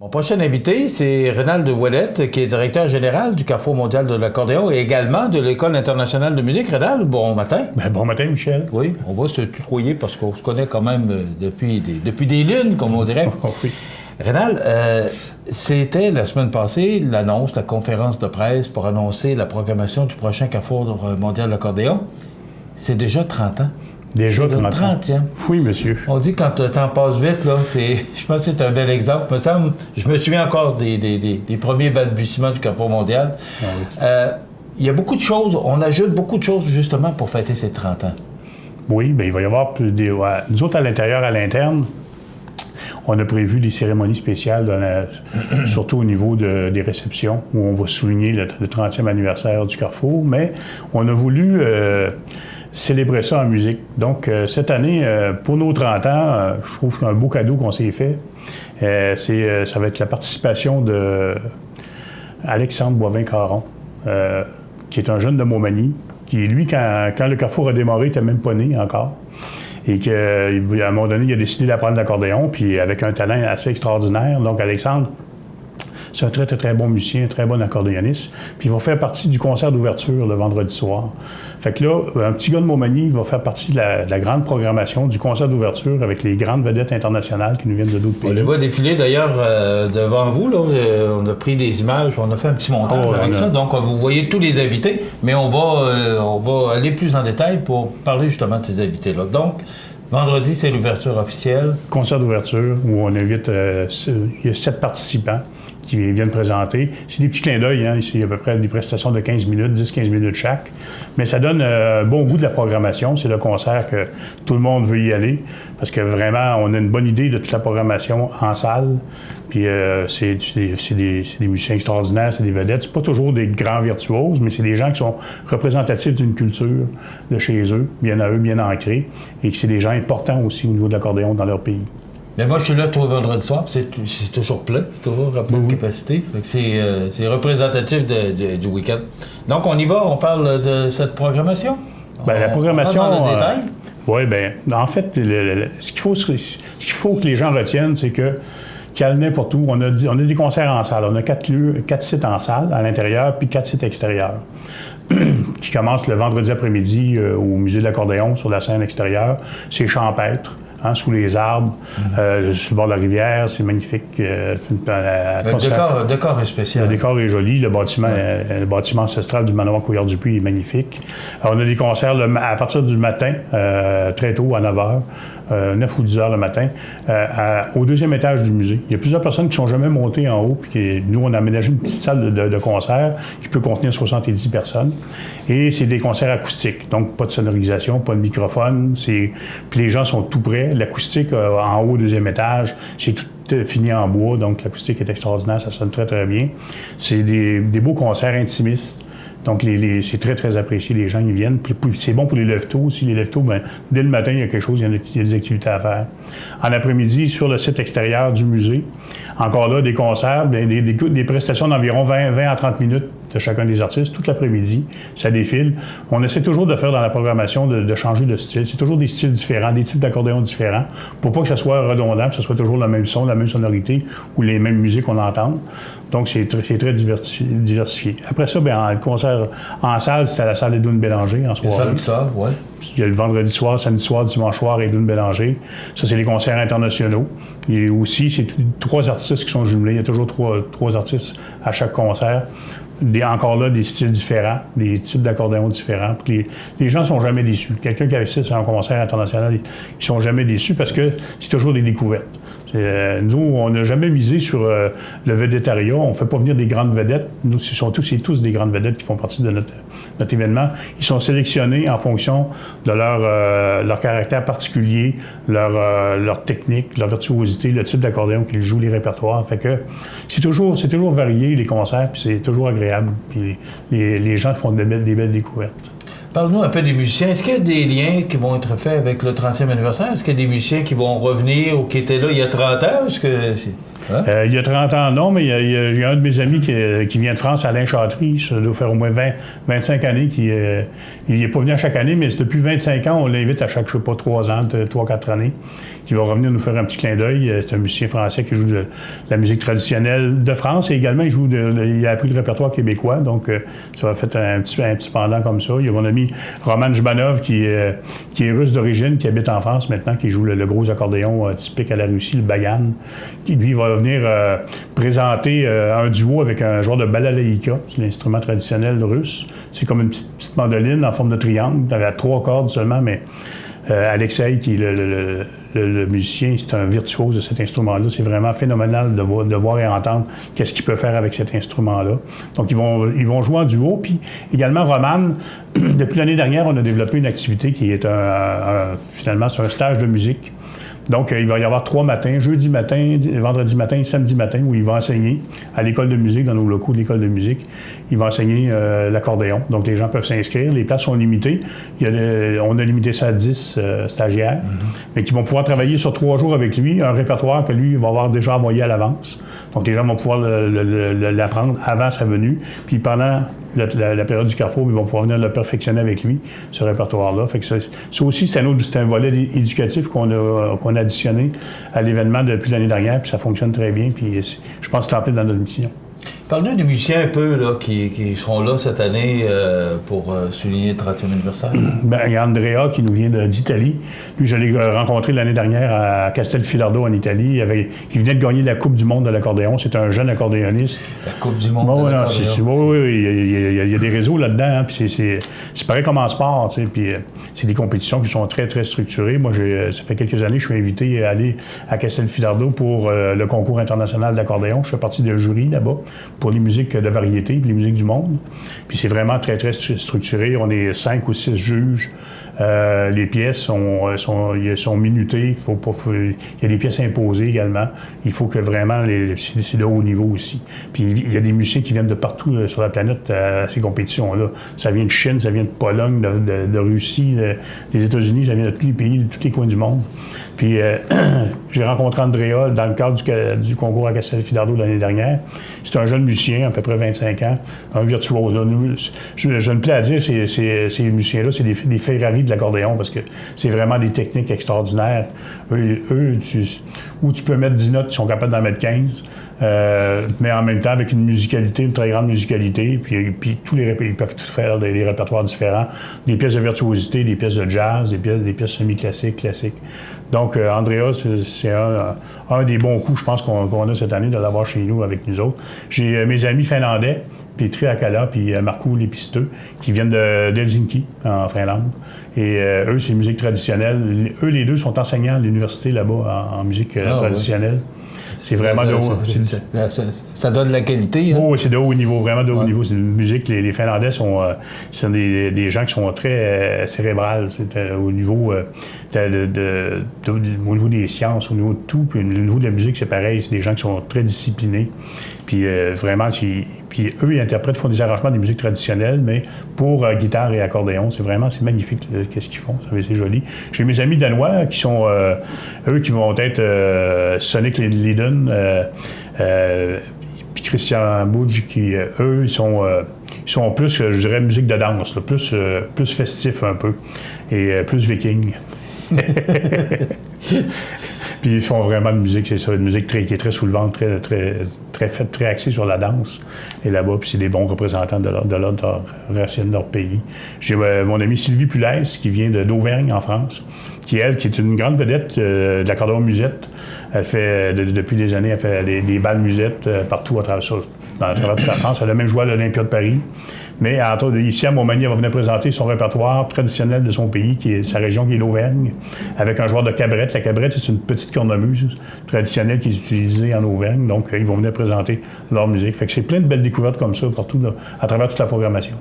Mon prochain invité, c'est Rénal Ouellette, qui est directeur général du Carrefour mondial de l'accordéon et également de l'École internationale de musique. Rénal, bon matin. Bien, bon matin, Michel. Oui, on va se tutoyer parce qu'on se connaît quand même depuis des lunes, comme on dirait. Oh, oui. Rénal, c'était la semaine passée l'annonce, la conférence de presse pour annoncer la programmation du prochain Carrefour mondial de l'accordéon. C'est déjà 30 ans. Déjà c'est 30 ans. 30e. Oui, monsieur. On dit que quand le temps passe vite, là, je pense que c'est un bel exemple. Je me souviens encore des premiers balbutiements du Carrefour mondial. Ah oui. Il y a beaucoup de choses, on ajoute beaucoup de choses justement pour fêter ces 30 ans. Oui, bien, il va y avoir nous autres, à l'intérieur, à l'interne, on a prévu des cérémonies spéciales, surtout au niveau des réceptions, où on va souligner le 30e anniversaire du Carrefour, mais on a voulu célébrer ça en musique. Donc, cette année, pour nos 30 ans, je trouve qu'un beau cadeau qu'on s'est fait, ça va être la participation de Alexandre Boivin-Caron, qui est un jeune de Montmagny, qui, lui, quand le Carrefour a démarré, il n'était même pas né encore. Et qu'à un moment donné, il a décidé d'apprendre l'accordéon, puis avec un talent assez extraordinaire. Donc, Alexandre, c'est un très, très, très bon musicien, un très bon accordéoniste. Puis il va faire partie du concert d'ouverture le vendredi soir. Fait que là, un petit gars de Montmagny va faire partie de la grande programmation du concert d'ouverture avec les grandes vedettes internationales qui nous viennent de d'autres pays. On les voit défiler d'ailleurs devant vous. Là, on a pris des images, on a fait un petit montage avec ça. Donc, vous voyez tous les invités, mais on va aller plus en détail pour parler justement de ces invités-là. Donc, vendredi, c'est l'ouverture officielle. Concert d'ouverture où on invite, il y a 7 participants qui viennent présenter. C'est des petits clins d'œil, hein. Il y a à peu près des prestations de 15 minutes, 10-15 minutes chaque. Mais ça donne un bon goût de la programmation. C'est le concert que tout le monde veut y aller parce que vraiment, on a une bonne idée de toute la programmation en salle. Puis c'est des musiciens extraordinaires, c'est des vedettes. C'est pas toujours des grands virtuoses, mais c'est des gens qui sont représentatifs d'une culture de chez eux, bien à eux, bien ancrés, et que c'est des gens importants aussi au niveau de l'accordéon dans leur pays. Mais moi, je suis là tout le vendredi soir, c'est toujours plein, c'est toujours à pleine capacité. C'est représentatif du week-end. Donc, on y va, on parle de cette programmation? Bien, la programmation... On parle dans le détail? Oui, bien, en fait, ce qu'il faut que les gens retiennent, c'est que qu'à n'importe où, on a des concerts en salle. On a 4 sites en salle, à l'intérieur, puis 4 sites extérieurs, qui commencent le vendredi après-midi au Musée de l'accordéon, sur la scène extérieure. C'est champêtre. Hein, sous les arbres, sur le bord de la rivière, c'est magnifique. Le décor est spécial. Le décor est joli. Le bâtiment ancestral du manoir Couillard-Dupuis est magnifique. Alors, on a des concerts à partir du matin, très tôt, à 9 h, 9 ou 10 h le matin, au 2e étage du musée. Il y a plusieurs personnes qui ne sont jamais montées en haut, puis nous, on a aménagé une petite salle de concert qui peut contenir 70 personnes. Et c'est des concerts acoustiques, donc pas de sonorisation, pas de microphone. Puis les gens sont tout près. L'acoustique en haut, au 2e étage, c'est tout fini en bois, donc l'acoustique est extraordinaire, ça sonne très, très bien. C'est des beaux concerts intimistes. Donc, c'est très, très apprécié. Les gens, ils viennent. Puis c'est bon pour les lève-tôt aussi. Les lève-tôt, bien, dès le matin, il y a quelque chose, il y a des activités à faire. En après-midi, sur le site extérieur du musée, encore là, des concerts, des prestations d'environ 20 à 30 minutes de chacun des artistes, toute l'après-midi. Ça défile. On essaie toujours de faire dans la programmation de changer de style. C'est toujours des styles différents, des types d'accordéons différents, pour pas que ça soit redondant, que ce soit toujours le même son, la même sonorité ou les mêmes musiques qu'on entend. Donc, c'est très diversifié. Après ça, bien, le concert en salle, c'était à la salle Edwin Bélanger en soirée. Samedi soir, oui. Il y a le vendredi soir, samedi soir, dimanche soir, Edwin Bélanger. Ça, c'est les concerts internationaux. Et aussi, c'est 3 artistes qui sont jumelés. Il y a toujours 3 artistes à chaque concert. Encore là, des styles différents, des types d'accordéons différents. Puis les gens ne sont jamais déçus. Quelqu'un qui assiste à un concert international, ils ne sont jamais déçus parce que c'est toujours des découvertes. Nous, on n'a jamais misé sur le vedettariat. On ne fait pas venir des grandes vedettes. Nous, c'est tous des grandes vedettes qui font partie de notre événement. Ils sont sélectionnés en fonction de leur caractère particulier, leur technique, leur virtuosité, le type d'accordéon qu'ils jouent, les répertoires. Fait que c'est toujours varié, les concerts, puis c'est toujours agréable. Puis les gens font des belles découvertes. Parle-nous un peu des musiciens. Est-ce qu'il y a des liens qui vont être faits avec le 30e anniversaire? Est-ce qu'il y a des musiciens qui vont revenir ou qui étaient là il y a 30 ans? Hein? Il y a 30 ans, non, mais il y a un de mes amis qui vient de France, Alain Chatry. Ça doit faire au moins 25 années il n'est pas venu à chaque année, mais depuis 25 ans, on l'invite à chaque, je ne sais pas, 3 ans, 3-4 années, qui va revenir nous faire un petit clin d'œil. C'est un musicien français qui joue de la musique traditionnelle de France et également, il a appris le répertoire québécois, donc ça va faire un petit pendant comme ça. Il y a mon ami Roman Jbanov qui est russe d'origine, qui habite en France maintenant, qui joue le gros accordéon typique à la Russie, le bayan, qui lui va venir présenter un duo avec un joueur de balalaïka, c'est l'instrument traditionnel russe. C'est comme une petite mandoline en forme de triangle, elle a 3 cordes seulement, mais Alexei, qui est le musicien, c'est un virtuose de cet instrument-là. C'est vraiment phénoménal de voir et entendre qu'est-ce qu'il peut faire avec cet instrument-là. Donc, ils vont jouer en duo. Puis, également, Roman, depuis l'année dernière, on a développé une activité qui est finalement, c'est un stage de musique. Donc, il va y avoir 3 matins, jeudi matin, vendredi matin et samedi matin, où il va enseigner à l'école de musique, dans nos locaux de l'école de musique. Il va enseigner l'accordéon. Donc, les gens peuvent s'inscrire. Les places sont limitées. On a limité ça à 10 stagiaires, mais qui vont pouvoir travailler sur 3 jours avec lui, un répertoire que lui va avoir déjà envoyé à l'avance. Donc, les gens vont pouvoir l'apprendre avant sa venue. Puis, pendant la période du Carrefour, ils vont pouvoir venir le perfectionner avec lui, ce répertoire-là. Fait que ça aussi, c'est un volet éducatif qu'on a additionné à l'événement depuis l'année dernière, puis ça fonctionne très bien, puis je pense que c'est en plein dans notre mission. Parle-nous des musiciens un peu là, qui seront là cette année pour souligner le 30e anniversaire. Ben, il y a Andrea qui nous vient d'Italie. Lui, je l'ai rencontré l'année dernière à Castelfidardo en Italie. Il venait de gagner la Coupe du monde de l'accordéon. C'est un jeune accordéoniste. La Coupe du monde de l'accordéon. Oui, il y a des réseaux là-dedans. Hein, puis c'est pareil comme en sport. Tu sais, puis c'est des compétitions qui sont très, très structurées. Moi, ça fait quelques années que je suis invité à aller à Castelfidardo pour le concours international d'accordéon. Je fais partie du jury là-bas pour les musiques de variété, les musiques du monde. Puis c'est vraiment très, très structuré. On est 5 ou 6 juges. Les pièces sont minutées. Il y a des pièces imposées également. Il faut que vraiment, c'est de haut niveau aussi. Puis il y a des musiciens qui viennent de partout sur la planète à ces compétitions-là. Ça vient de Chine, ça vient de Pologne, de Russie, des États-Unis, ça vient de tous les pays, de tous les coins du monde. Puis j'ai rencontré Andrea dans le cadre du concours à Castelfidardo l'année dernière. C'est un jeune musicien, à peu près 25 ans, un virtuose. Là. Je me plais à dire, ces musiciens-là, c'est des Ferrari de l'accordéon parce que c'est vraiment des techniques extraordinaires. Eux où tu peux mettre 10 notes, ils sont capables d'en mettre 15. Mais en même temps avec une musicalité, une très grande musicalité, puis ils peuvent tout faire des répertoires différents, des pièces de virtuosité, des pièces de jazz, des pièces semi-classiques, classiques. Donc Andrea, c'est un des bons coups, je pense, qu'on a cette année de l'avoir chez nous avec nous autres. J'ai mes amis finlandais, Petri Akala puis Markku Lepistö, qui viennent d'Helsinki, en Finlande. Et eux, c'est musique traditionnelle. Eux, les deux sont enseignants à l'université là-bas en musique traditionnelle. Ouais. C'est vraiment de haut. Ça donne de la qualité. Hein? Oh, oui, c'est de haut niveau, vraiment de haut niveau. C'est une musique. Les Finlandais sont des gens qui sont très cérébrales au niveau au niveau des sciences, au niveau de tout. Puis au niveau de la musique, c'est pareil. C'est des gens qui sont très disciplinés. Puis vraiment, puis eux, ils interprètent, font des arrangements de musique traditionnelle, mais pour guitare et accordéon. C'est magnifique qu'est-ce qu'ils font. C'est joli. J'ai mes amis danois qui sont, eux, qui vont être Sonic Liden, puis Christian Budge, qui, eux, ils sont plus, je dirais, musique de danse, là, plus festif un peu, et plus viking. Puis ils font vraiment de musique, c'est ça, une musique qui est très soulevante, très axée sur la danse. Et là-bas, puis c'est des bons représentants de leur racine, de leur pays. J'ai mon amie Sylvie Pulaise, qui vient d'Auvergne, en France, qui est une grande vedette de l'accordéon musette. Elle fait, depuis des années, elle fait des balles musettes partout à travers toute la France. Elle a même joué à l'Olympia de Paris. Mais ici, à Montmagny, elle va venir présenter son répertoire traditionnel de son pays, qui est sa région, qui est l'Auvergne, avec un joueur de cabrette. La cabrette, c'est une petite cornemuse traditionnelle qui est utilisée en Auvergne. Donc, ils vont venir présenter leur musique. Fait que c'est plein de belles découvertes comme ça, partout, à travers toute la programmation.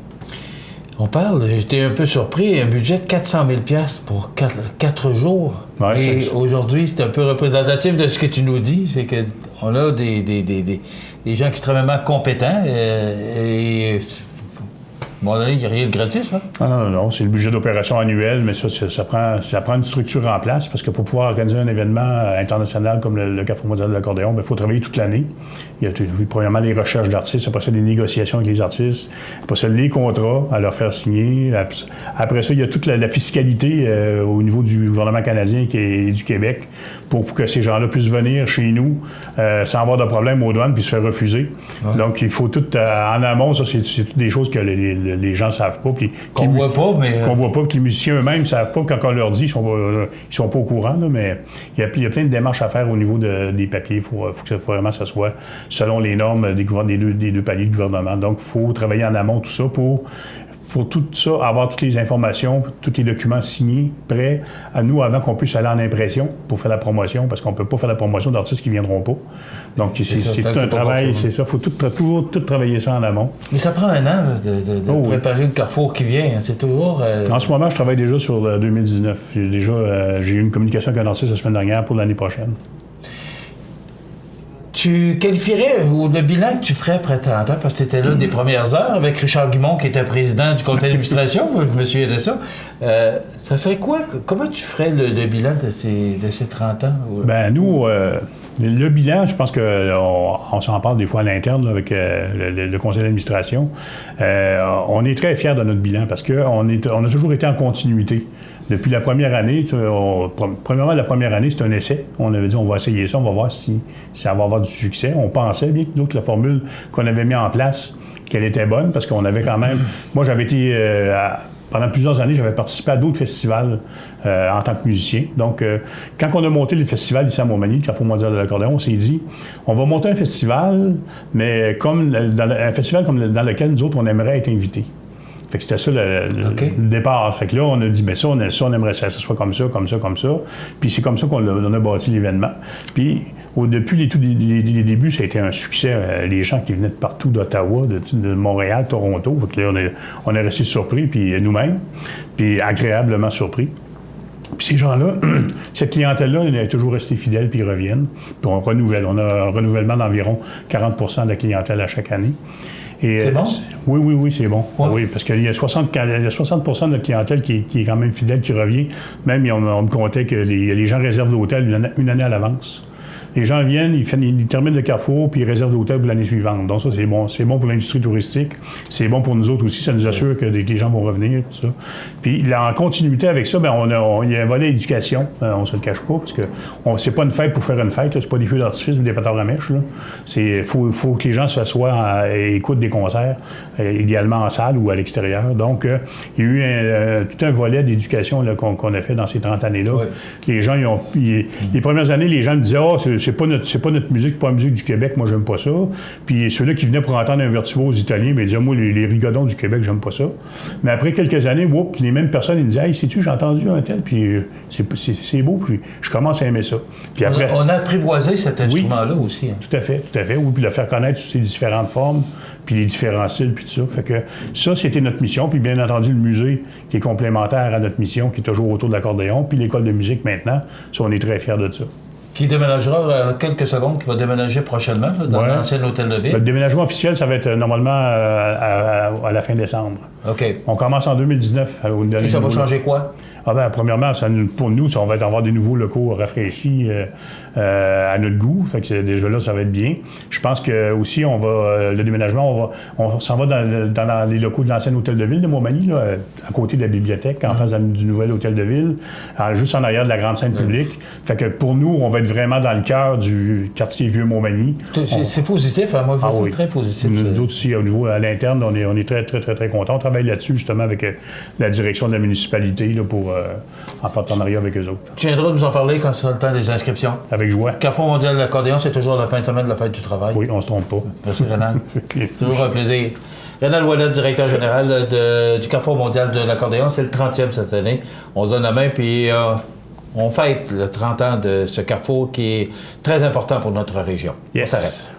On parle, j'étais un peu surpris, un budget de 400 000 $ pour 4 jours. Ouais, et aujourd'hui, c'est un peu représentatif de ce que tu nous dis, c'est qu'on a des gens extrêmement compétents et À un moment donné, il n'y a rien de gratis, hein? Non. C'est le budget d'opération annuel, mais ça prend une structure en place parce que pour pouvoir organiser un événement international comme le Carrefour mondial de l'accordéon, il faut travailler toute l'année. Il y a premièrement les recherches d'artistes, après ça, les négociations avec les artistes, après ça, les contrats à leur faire signer. Après ça, il y a toute la fiscalité au niveau du gouvernement canadien et du Québec pour que ces gens-là puissent venir chez nous sans avoir de problème aux douanes puis se faire refuser. Ouais. Donc, il faut tout en amont, ça, c'est toutes des choses que les gens ne savent pas. Qu'on ne voit pas, mais... Qu'on voit pas, que les musiciens eux-mêmes ne savent pas. Quand on leur dit, ils sont pas au courant, là, mais il y a plein de démarches à faire au niveau des papiers. Il faut que vraiment ça soit selon les normes des deux paliers du gouvernement. Donc, il faut travailler en amont tout ça pour tout ça, avoir toutes les informations, tous les documents signés, prêts à nous avant qu'on puisse aller en impression pour faire la promotion, parce qu'on ne peut pas faire la promotion d'artistes qui ne viendront pas. Donc, c'est tout un travail, c'est ça. Il faut tout travailler ça en amont. Mais ça prend un an de préparer le Carrefour qui vient. C'est toujours... En ce moment, je travaille déjà sur 2019. J'ai eu une communication avec un artiste la semaine dernière pour l'année prochaine. Tu qualifierais le bilan que tu ferais après 30 ans, parce que tu étais là des premières heures avec Richard Guimond, qui était président du conseil d'administration, je me souviens de ça. Ça serait quoi? Comment tu ferais le bilan de ces 30 ans? Ben nous, le bilan, je pense qu'on s'en parle des fois à l'interne là, avec le conseil d'administration. On est très fiers de notre bilan parce qu'on a toujours été en continuité. Depuis la première année, premièrement, la première année, c'est un essai. On avait dit, on va essayer ça, on va voir si ça va avoir du succès. On pensait bien que la formule qu'on avait mise en place, qu'elle était bonne, parce qu'on avait quand même... Moi, j'avais été... pendant plusieurs années, j'avais participé à d'autres festivals en tant que musicien. Donc, quand on a monté le festival ici à Montmagny, le Carrefour mondial de l'accordéon, on s'est dit, on va monter un festival, mais un festival comme dans lequel nous autres, on aimerait être invités. Fait que c'était ça le départ. Fait que là, on a dit, bien ça, on aimerait ça soit comme ça. Puis c'est comme ça qu'on a bâti l'événement. Puis depuis les débuts, ça a été un succès. Les gens qui venaient de partout, d'Ottawa, de Montréal, Toronto. Fait que là, on est restés surpris, puis nous-mêmes, puis agréablement surpris. Puis ces gens-là, cette clientèle-là, elle est toujours restée fidèle, puis ils reviennent. Puis on renouvelle. On a un renouvellement d'environ 40 % de la clientèle à chaque année. C'est bon? Oui, c'est bon. Ouais. Oui, parce qu'il y a 60 % de notre clientèle qui est quand même fidèle, qui revient. Même, on me comptait que les gens réservent l'hôtel une année à l'avance. Les gens viennent, ils terminent le Carrefour, puis ils réservent l'hôtel pour l'année suivante. Donc ça, c'est bon. C'est bon pour l'industrie touristique. C'est bon pour nous autres aussi. Ça nous assure que les gens vont revenir, tout ça. Puis là, en continuité avec ça, bien, il y a un volet éducation. On se le cache pas, parce que c'est pas une fête pour faire une fête. C'est pas des feux d'artifice ou des pétards à mèche. Il faut que les gens s'assoient et écoutent des concerts, idéalement en salle ou à l'extérieur. Donc, il y a eu tout un volet d'éducation là, qu'on a fait dans ces 30 années-là. Ouais. Les gens, les premières années, les gens me disaient « c'est pas notre musique, pas la musique du Québec, moi j'aime pas ça. » Puis ceux-là qui venaient pour entendre un virtuose italien, bien, ils disaient « Moi, les rigodons du Québec, j'aime pas ça. » Mais après quelques années, les mêmes personnes, ils me disaient « Hey, sais-tu, j'ai entendu un tel, puis c'est beau, puis je commence à aimer ça. » Puis après, on a apprivoisé cet instrument-là aussi. Hein. Tout à fait. Oui, puis le faire connaître sous ses différentes formes, puis les différents styles, puis tout ça. Fait que ça, c'était notre mission. Puis bien entendu, le musée qui est complémentaire à notre mission, qui est toujours autour de l'accordéon, puis l'école de musique maintenant. Ça, on est très fiers de ça. Qui déménagera quelques secondes, qui va déménager prochainement là, dans l'ancien hôtel de ville. Le déménagement officiel, ça va être normalement à la fin décembre. OK. On commence en 2019. Et ça va changer quoi? Ah ben, premièrement, pour nous, on va avoir des nouveaux locaux rafraîchis à notre goût. Fait que déjà là, ça va être bien. Je pense que aussi, le déménagement, on s'en va dans les locaux de l'ancien hôtel de ville de Montmagny, là, à côté de la bibliothèque, en face du nouvel hôtel de ville, juste en arrière de la grande scène publique. Fait que pour nous, on va être vraiment dans le cœur du quartier Vieux-Montmagny. C'est positif, hein? Moi, je trouve très positif. Nous autres aussi, au niveau à l'interne, on est très, très, très, très contents. On travaille là-dessus, justement, avec la direction de la municipalité, là, en partenariat avec eux autres. Tu viendras nous en parler quand ce sera le temps des inscriptions. Avec joie. Carrefour mondial de l'accordéon, c'est toujours la fin de semaine de la fête du travail. Oui, on ne se trompe pas. Merci, Rénal. Toujours un plaisir. Rénal Ouellet, directeur général du Carrefour mondial de l'accordéon. C'est le 30e cette année. On se donne la main, puis on fête le 30 ans de ce carrefour qui est très important pour notre région. Yes. On s'arrête.